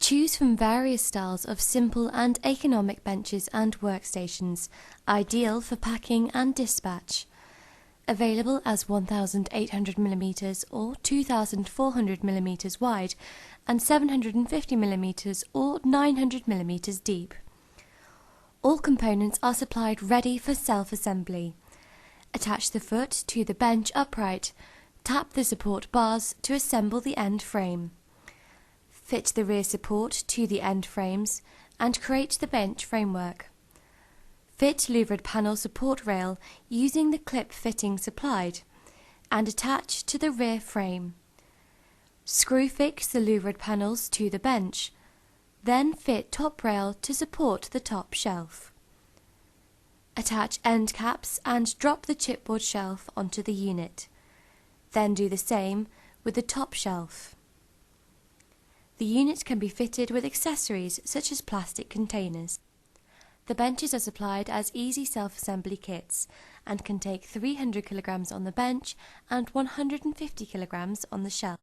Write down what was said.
Choose from various styles of simple and economic benches and workstations, ideal for packing and dispatch. Available as 1,800mm or 2,400mm wide and 750mm or 900mm deep. All components are supplied ready for self-assembly. Attach the foot to the bench upright. Tap the support bars to assemble the end frame. Fit the rear support to the end frames and create the bench framework. Fit Louvre Panel support rail using the clip fitting supplied and attach to the rear frame. Screw fix the Louvre panels to the bench, then fit top rail to support the top shelf. Attach end caps and drop the chipboard shelf onto the unit. Then do the same with the top shelf. The unit can be fitted with accessories such as plastic containers. The benches are supplied as easy self-assembly kits and can take 300 kg on the bench and 150 kg on the shelf.